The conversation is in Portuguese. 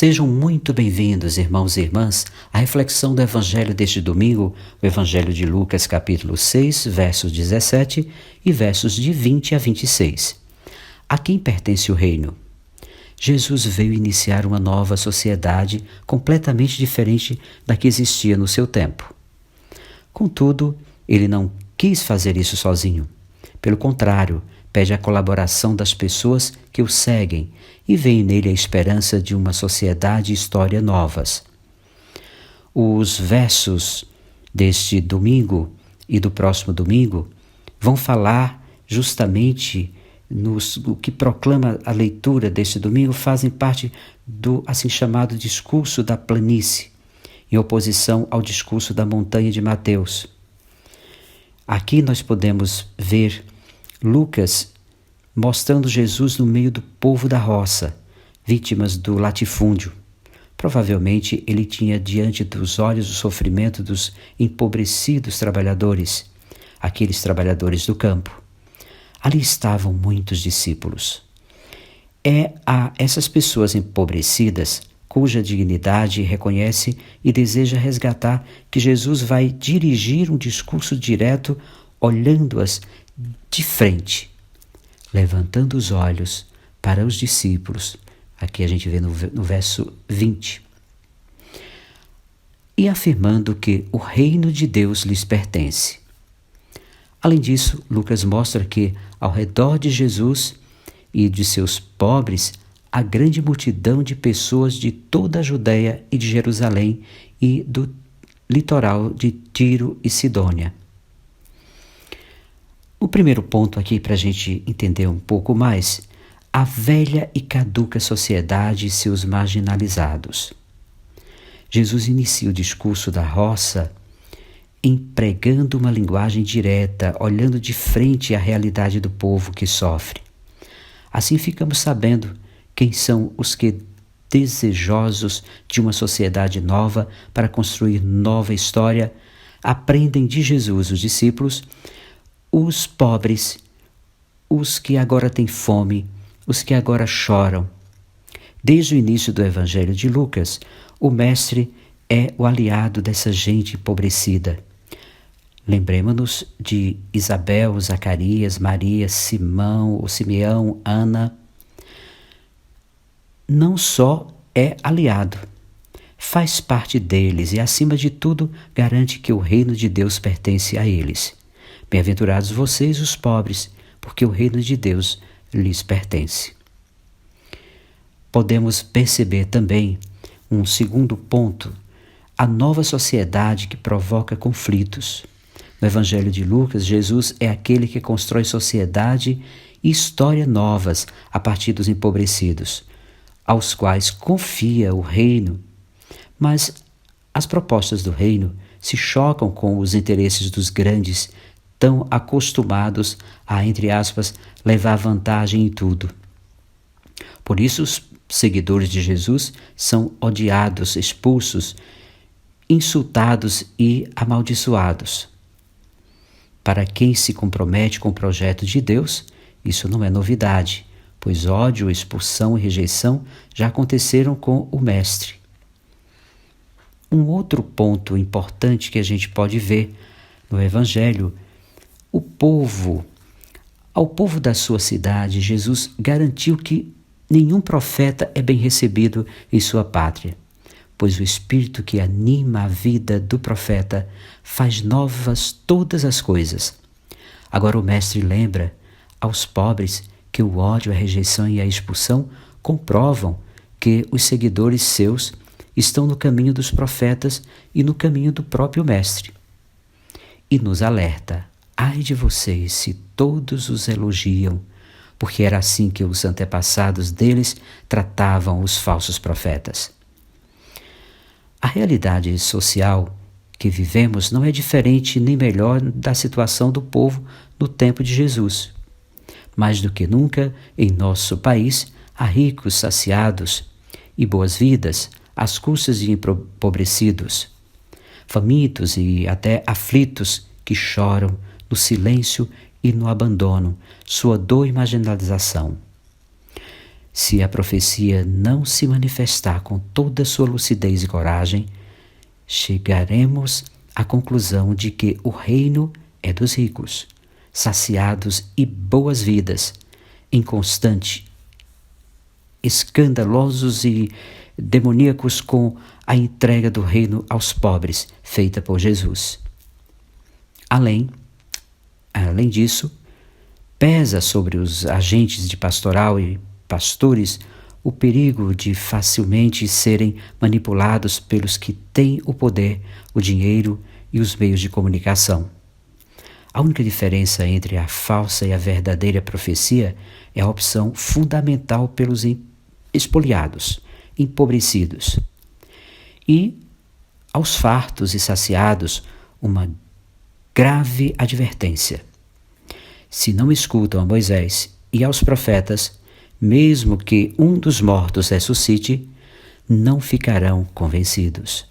Sejam muito bem-vindos, irmãos e irmãs, à reflexão do Evangelho deste domingo, o Evangelho de Lucas, capítulo 6, versos 17 e versos de 20 a 26. A quem pertence o reino? Jesus veio iniciar uma nova sociedade completamente diferente da que existia no seu tempo. Contudo, ele não quis fazer isso sozinho. Pelo contrário, pede a colaboração das pessoas que o seguem e vê nele a esperança de uma sociedade e história novas. Os versos deste domingo e do próximo domingo vão falar justamente o que proclama a leitura deste domingo, fazem parte do assim chamado discurso da planície, em oposição ao discurso da montanha de Mateus. Aqui nós podemos ver Lucas mostrando Jesus no meio do povo da roça, vítimas do latifúndio. Provavelmente ele tinha diante dos olhos o sofrimento dos empobrecidos trabalhadores, aqueles trabalhadores do campo. Ali estavam muitos discípulos. É a essas pessoas empobrecidas, cuja dignidade reconhece e deseja resgatar, que Jesus vai dirigir um discurso direto, olhando-as de frente, levantando os olhos para os discípulos. Aqui a gente vê no verso 20. E afirmando que o reino de Deus lhes pertence. Além disso, Lucas mostra que, ao redor de Jesus e de seus pobres, há grande multidão de pessoas de toda a Judéia e de Jerusalém e do litoral de Tiro e Sidônia. O primeiro ponto aqui, para a gente entender um pouco mais, a velha e caduca sociedade e seus marginalizados. Jesus inicia o discurso da roça empregando uma linguagem direta, olhando de frente à realidade do povo que sofre. Assim ficamos sabendo quem são os que, desejosos de uma sociedade nova para construir nova história, aprendem de Jesus, os discípulos, os pobres, os que agora têm fome, os que agora choram. Desde o início do Evangelho de Lucas, o Mestre é o aliado dessa gente empobrecida. Lembremos-nos de Isabel, Zacarias, Maria, Simeão, Ana. Não só é aliado, faz parte deles e, acima de tudo, garante que o reino de Deus pertence a eles. Bem-aventurados vocês, os pobres, porque o reino de Deus lhes pertence. Podemos perceber também um segundo ponto, a nova sociedade que provoca conflitos. No Evangelho de Lucas, Jesus é aquele que constrói sociedade e história novas a partir dos empobrecidos, aos quais confia o reino. Mas as propostas do reino se chocam com os interesses dos grandes, tão acostumados a, entre aspas, levar vantagem em tudo. Por isso, os seguidores de Jesus são odiados, expulsos, insultados e amaldiçoados. Para quem se compromete com o projeto de Deus, isso não é novidade, pois ódio, expulsão e rejeição já aconteceram com o Mestre. Um outro ponto importante que a gente pode ver no Evangelho, ao povo da sua cidade, Jesus garantiu que nenhum profeta é bem recebido em sua pátria, pois o Espírito que anima a vida do profeta faz novas todas as coisas. Agora o Mestre lembra aos pobres que o ódio, a rejeição e a expulsão comprovam que os seguidores seus estão no caminho dos profetas e no caminho do próprio Mestre. E nos alerta: ai de vocês se todos os elogiam, porque era assim que os antepassados deles tratavam os falsos profetas. A realidade social que vivemos não é diferente nem melhor da situação do povo no tempo de Jesus. Mais do que nunca, em nosso país, há ricos saciados e boas vidas às custas de empobrecidos, famintos e até aflitos que choram no silêncio e no abandono, sua dor e marginalização. Se a profecia não se manifestar com toda sua lucidez e coragem, chegaremos à conclusão de que o reino é dos ricos, saciados e boas vidas, inconstante, escandalosos e demoníacos com a entrega do reino aos pobres, feita por Jesus. Além disso, pesa sobre os agentes de pastoral e pastores o perigo de facilmente serem manipulados pelos que têm o poder, o dinheiro e os meios de comunicação. A única diferença entre a falsa e a verdadeira profecia é a opção fundamental pelos espoliados, empobrecidos. E, aos fartos e saciados, uma grave advertência. Se não escutam a Moisés e aos profetas, mesmo que um dos mortos ressuscite, não ficarão convencidos.